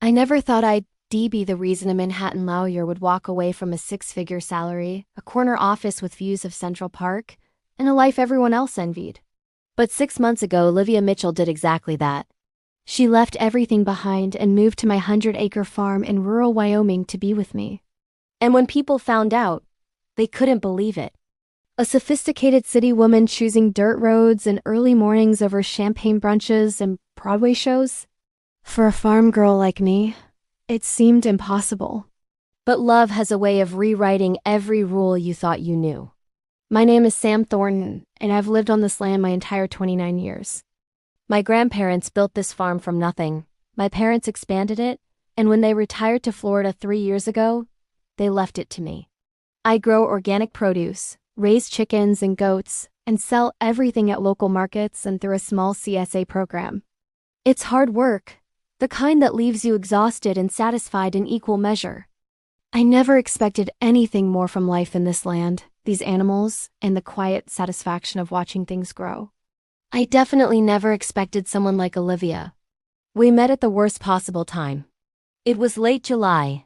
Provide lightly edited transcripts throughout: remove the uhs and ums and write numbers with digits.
I never thought I'd be the reason a Manhattan lawyer would walk away from a six-figure salary, a corner office with views of Central Park, and a life everyone else envied. But 6 months ago, Olivia Mitchell did exactly that. She left everything behind and moved to my 100-acre farm in rural Wyoming to be with me. And when people found out, they couldn't believe it. A sophisticated city woman choosing dirt roads and early mornings over champagne brunches and Broadway shows? For a farm girl like me, it seemed impossible. But love has a way of rewriting every rule you thought you knew. My name is Sam Thornton, and I've lived on this land my entire 29 years. My grandparents built this farm from nothing. My parents expanded it, and when they retired to Florida 3 years ago, they left it to me. I grow organic produce, raise chickens and goats, and sell everything at local markets and through a small CSA program. It's hard work, the kind that leaves you exhausted and satisfied in equal measure. I never expected anything more from life in this land, these animals, and the quiet satisfaction of watching things grow. I definitely never expected someone like Olivia. We met at the worst possible time. It was late July,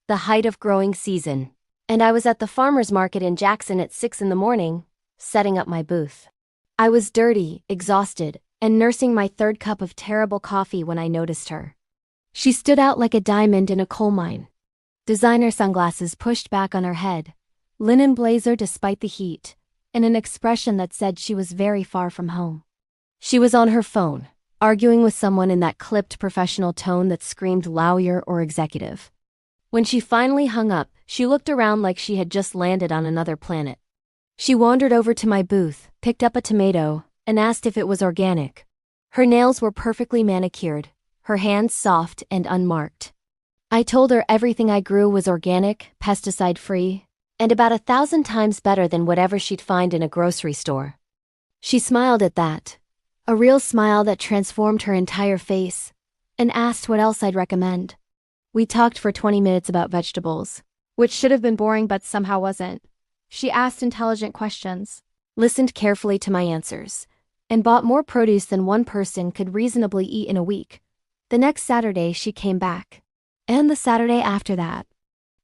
the height of growing season, and I was at the farmer's market in Jackson at 6 in the morning, setting up my booth. I was dirty, exhausted, and nursing my third cup of terrible coffee when I noticed her. She stood out like a diamond in a coal mine. Designer sunglasses pushed back on her head, linen blazer despite the heat, and an expression that said she was very far from home. She was on her phone, arguing with someone in that clipped professional tone that screamed lawyer or executive. When she finally hung up, she looked around like she had just landed on another planet. She wandered over to my booth, picked up a tomato, and asked if it was organic. Her nails were perfectly manicured, her hands soft and unmarked. I told her everything I grew was organic, pesticide-free, and about 1,000 times better than whatever she'd find in a grocery store. She smiled at that, a real smile that transformed her entire face, and asked what else I'd recommend. We talked for 20 minutes about vegetables, which should have been boring but somehow wasn't. She asked intelligent questions, listened carefully to my answers, and bought more produce than one person could reasonably eat in a week. The next Saturday, she came back. And the Saturday after that.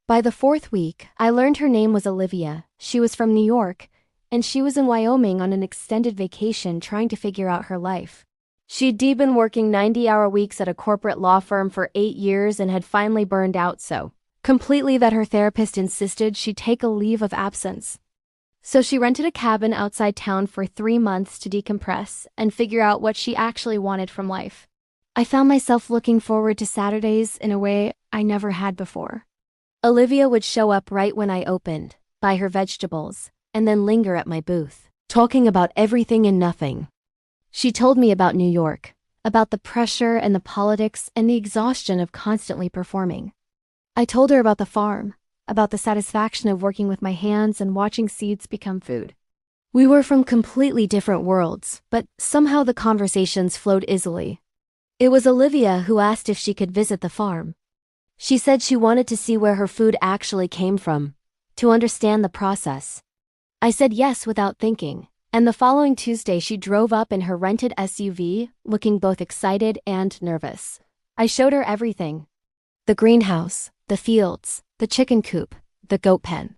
By the 4th week, I learned her name was Olivia. She was from New York, and she was in Wyoming on an extended vacation trying to figure out her life. She'd been working 90-hour weeks at a corporate law firm for 8 years and had finally burned out so completely that her therapist insisted she take a leave of absence. So she rented a cabin outside town for 3 months to decompress and figure out what she actually wanted from life. I found myself looking forward to Saturdays in a way I never had before. Olivia would show up right when I opened, buy her vegetables, and then linger at my booth, talking about everything and nothing. She told me about New York, about the pressure and the politics and the exhaustion of constantly performing. I told her about the farm, about the satisfaction of working with my hands and watching seeds become food. We were from completely different worlds, but somehow the conversations flowed easily. It was Olivia who asked if she could visit the farm. She said she wanted to see where her food actually came from, to understand the process. I said yes without thinking, and the following Tuesday she drove up in her rented SUV, looking both excited and nervous. I showed her everything. The greenhouse, the fields, the chicken coop, the goat pen.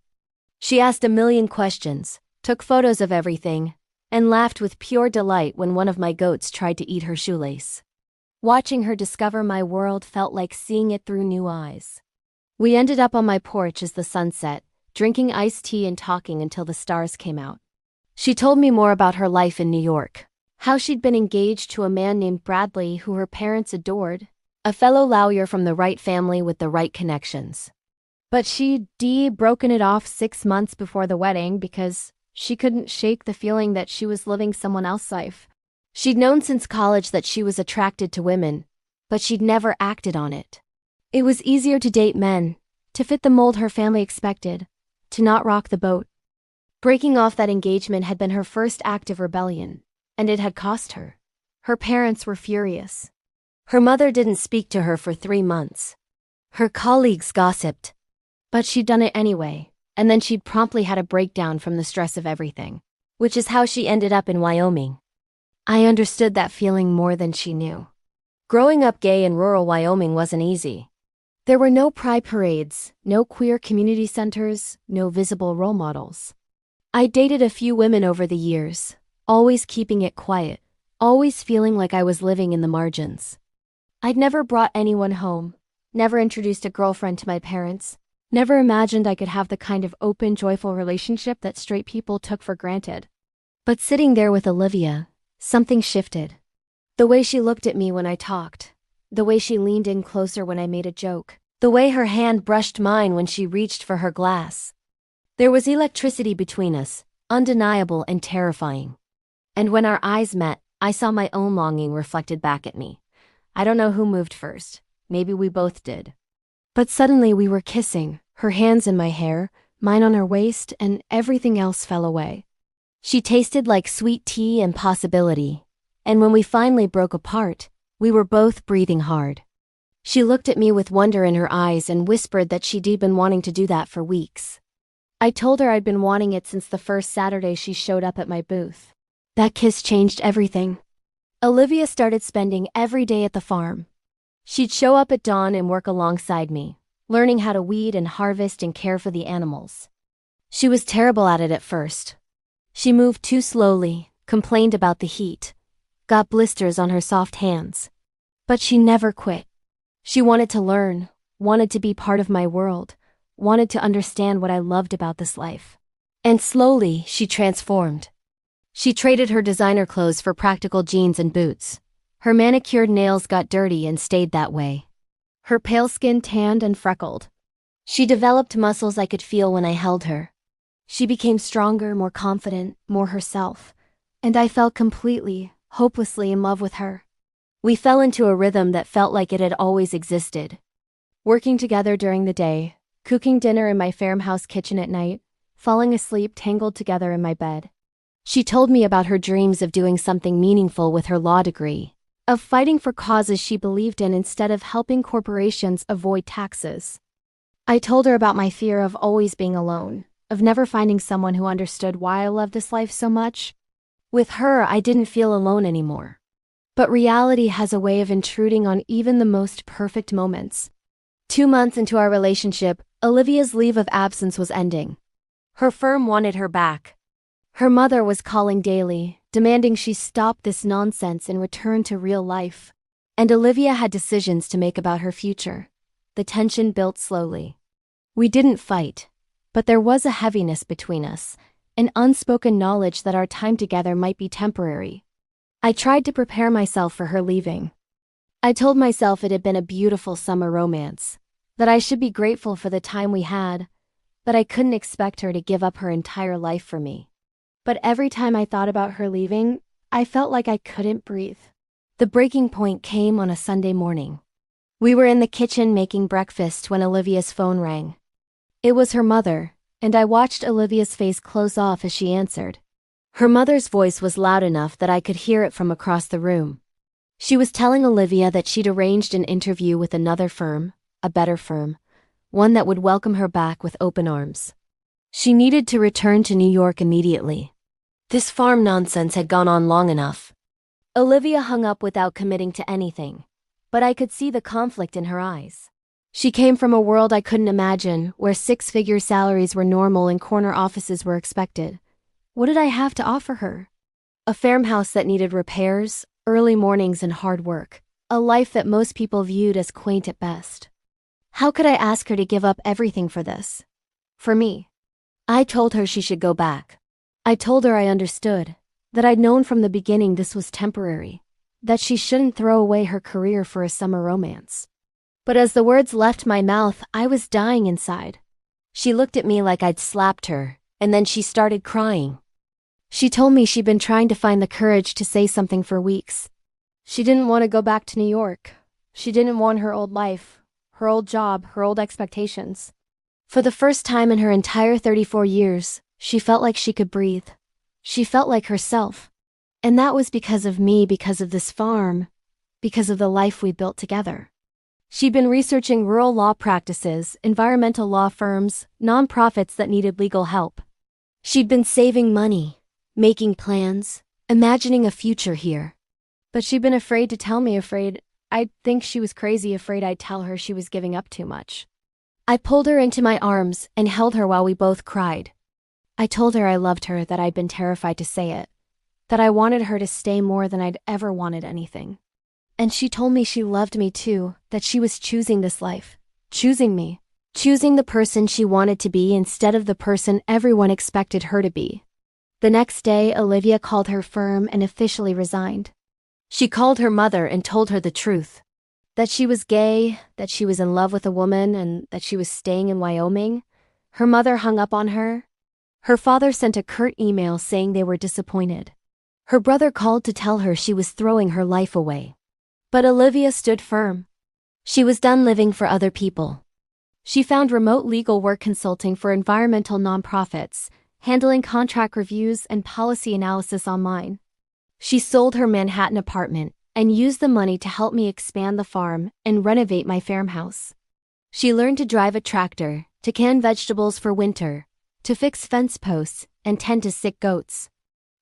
She asked a million questions, took photos of everything, and laughed with pure delight when one of my goats tried to eat her shoelace. Watching her discover my world felt like seeing it through new eyes. We ended up on my porch as the sun set, drinking iced tea and talking until the stars came out. She told me more about her life in New York, how she'd been engaged to a man named Bradley who her parents adored, a fellow lawyer from the right family with the right connections. But she'd broken it off 6 months before the wedding because she couldn't shake the feeling that she was living someone else's life. She'd known since college that she was attracted to women, but she'd never acted on it. It was easier to date men, to fit the mold her family expected, to not rock the boat. Breaking off that engagement had been her first act of rebellion, and it had cost her. Her parents were furious. Her mother didn't speak to her for 3 months. Her colleagues gossiped. But she'd done it anyway, and then she'd promptly had a breakdown from the stress of everything, which is how she ended up in Wyoming. I understood that feeling more than she knew. Growing up gay in rural Wyoming wasn't easy. There were no pride parades, no queer community centers, no visible role models. I dated a few women over the years, always keeping it quiet, always feeling like I was living in the margins. I'd never brought anyone home, never introduced a girlfriend to my parents, never imagined I could have the kind of open, joyful relationship that straight people took for granted. But sitting there with Olivia, something shifted. The way she looked at me when I talked, the way she leaned in closer when I made a joke, the way her hand brushed mine when she reached for her glass. There was electricity between us, undeniable and terrifying. And when our eyes met, I saw my own longing reflected back at me. I don't know who moved first. Maybe we both did. But suddenly we were kissing, her hands in my hair, mine on her waist, and everything else fell away. She tasted like sweet tea and possibility. And when we finally broke apart, we were both breathing hard. She looked at me with wonder in her eyes and whispered that she'd been wanting to do that for weeks. I told her I'd been wanting it since the first Saturday she showed up at my booth. That kiss changed everything. Olivia started spending every day at the farm. She'd show up at dawn and work alongside me, learning how to weed and harvest and care for the animals. She was terrible at it at first. She moved too slowly, complained about the heat, got blisters on her soft hands. But she never quit. She wanted to learn, wanted to be part of my world, wanted to understand what I loved about this life. And slowly, she transformed. She traded her designer clothes for practical jeans and boots. Her manicured nails got dirty and stayed that way. Her pale skin tanned and freckled. She developed muscles I could feel when I held her. She became stronger, more confident, more herself. And I fell completely, hopelessly in love with her. We fell into a rhythm that felt like it had always existed. Working together during the day, cooking dinner in my farmhouse kitchen at night, falling asleep tangled together in my bed. She told me about her dreams of doing something meaningful with her law degree, of fighting for causes she believed in instead of helping corporations avoid taxes. I told her about my fear of always being alone, of never finding someone who understood why I loved this life so much. With her, I didn't feel alone anymore. But reality has a way of intruding on even the most perfect moments. 2 months into our relationship, Olivia's leave of absence was ending. Her firm wanted her back. Her mother was calling daily, demanding she stop this nonsense and return to real life. And Olivia had decisions to make about her future. The tension built slowly. We didn't fight, but there was a heaviness between us, an unspoken knowledge that our time together might be temporary. I tried to prepare myself for her leaving. I told myself it had been a beautiful summer romance, that I should be grateful for the time we had, but I couldn't expect her to give up her entire life for me. But every time I thought about her leaving, I felt like I couldn't breathe. The breaking point came on a Sunday morning. We were in the kitchen making breakfast when Olivia's phone rang. It was her mother, and I watched Olivia's face close off as she answered. Her mother's voice was loud enough that I could hear it from across the room. She was telling Olivia that she'd arranged an interview with another firm, a better firm, one that would welcome her back with open arms. She needed to return to New York immediately. This farm nonsense had gone on long enough. Olivia hung up without committing to anything, but I could see the conflict in her eyes. She came from a world I couldn't imagine, where six-figure salaries were normal and corner offices were expected. What did I have to offer her? A farmhouse that needed repairs, early mornings and hard work, a life that most people viewed as quaint at best. How could I ask her to give up everything for this? For me? I told her she should go back. I told her I understood, that I'd known from the beginning this was temporary, that she shouldn't throw away her career for a summer romance. But as the words left my mouth, I was dying inside. She looked at me like I'd slapped her, and then she started crying. She told me she'd been trying to find the courage to say something for weeks. She didn't want to go back to New York. She didn't want her old life, her old job, her old expectations. For the first time in her entire 34 years, she felt like she could breathe. She felt like herself. And that was because of me, because of this farm, because of the life we built together. She'd been researching rural law practices, environmental law firms, nonprofits that needed legal help. She'd been saving money, making plans, imagining a future here. But she'd been afraid to tell me, afraid I'd think she was crazy, afraid I'd tell her she was giving up too much. I pulled her into my arms and held her while we both cried. I told her I loved her, that I'd been terrified to say it, that I wanted her to stay more than I'd ever wanted anything. And she told me she loved me too, that she was choosing this life, choosing me, choosing the person she wanted to be instead of the person everyone expected her to be. The next day, Olivia called her firm and officially resigned. She called her mother and told her the truth. That she was gay, that she was in love with a woman, and that she was staying in Wyoming. Her mother hung up on her. Her father sent a curt email saying they were disappointed. Her brother called to tell her she was throwing her life away. But Olivia stood firm. She was done living for other people. She found remote legal work consulting for environmental nonprofits, handling contract reviews and policy analysis online. She sold her Manhattan apartment and used the money to help me expand the farm and renovate my farmhouse. She learned to drive a tractor, to can vegetables for winter, to fix fence posts, and tend to sick goats.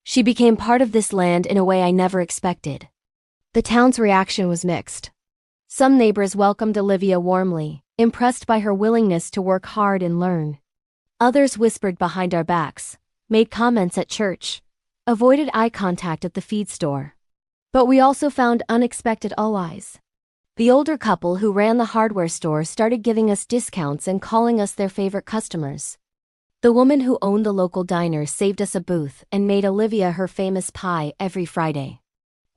She became part of this land in a way I never expected. The town's reaction was mixed. Some neighbors welcomed Olivia warmly, impressed by her willingness to work hard and learn. Others whispered behind our backs, made comments at church, avoided eye contact at the feed store. But we also found unexpected allies. The older couple who ran the hardware store started giving us discounts and calling us their favorite customers. The woman who owned the local diner saved us a booth and made Olivia her famous pie every Friday.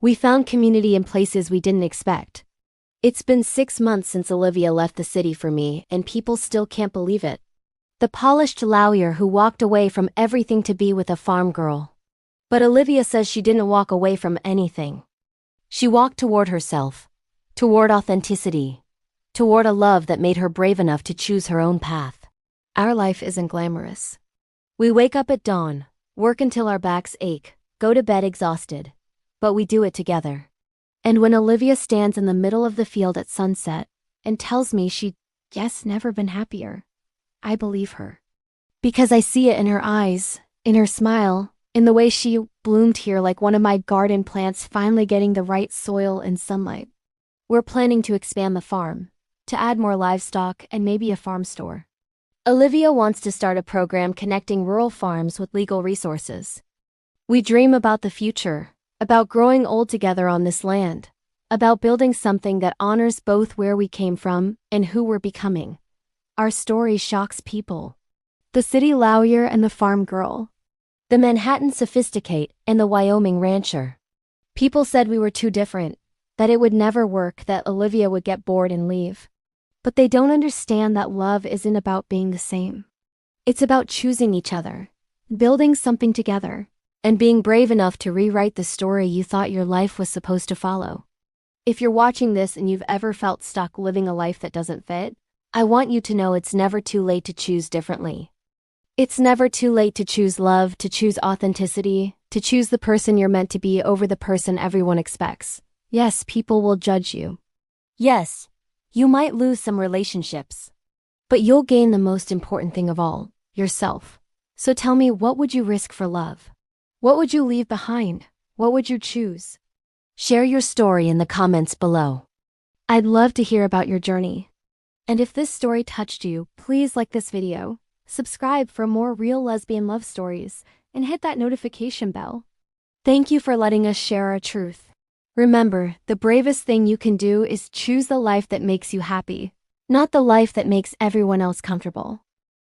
We found community in places we didn't expect. It's been 6 months since Olivia left the city for me, and people still can't believe it. The polished lawyer who walked away from everything to be with a farm girl. But Olivia says she didn't walk away from anything. She walked toward herself, toward authenticity, toward a love that made her brave enough to choose her own path. Our life isn't glamorous. We wake up at dawn, work until our backs ache, go to bed exhausted. But we do it together. And when Olivia stands in the middle of the field at sunset and tells me she'd, never been happier, I believe her. Because I see it in her eyes, in her smile, in the way she bloomed here like one of my garden plants finally getting the right soil and sunlight. We're planning to expand the farm, to add more livestock and maybe a farm store. Olivia wants to start a program connecting rural farms with legal resources. We dream about the future, about growing old together on this land, about building something that honors both where we came from and who we're becoming. Our story shocks people. The city lawyer and the farm girl. The Manhattan sophisticate and the Wyoming rancher. People said we were too different, that it would never work, that Olivia would get bored and leave. But they don't understand that love isn't about being the same. It's about choosing each other, building something together, and being brave enough to rewrite the story you thought your life was supposed to follow. If you're watching this and you've ever felt stuck living a life that doesn't fit, I want you to know it's never too late to choose differently. It's never too late to choose love, to choose authenticity, to choose the person you're meant to be over the person everyone expects. Yes, people will judge you. Yes, you might lose some relationships. But you'll gain the most important thing of all, yourself. So tell me, what would you risk for love? What would you leave behind? What would you choose? Share your story in the comments below. I'd love to hear about your journey. And if this story touched you, please like this video, subscribe for more real lesbian love stories, and hit that notification bell. Thank you for letting us share our truth. Remember, the bravest thing you can do is choose the life that makes you happy, not the life that makes everyone else comfortable.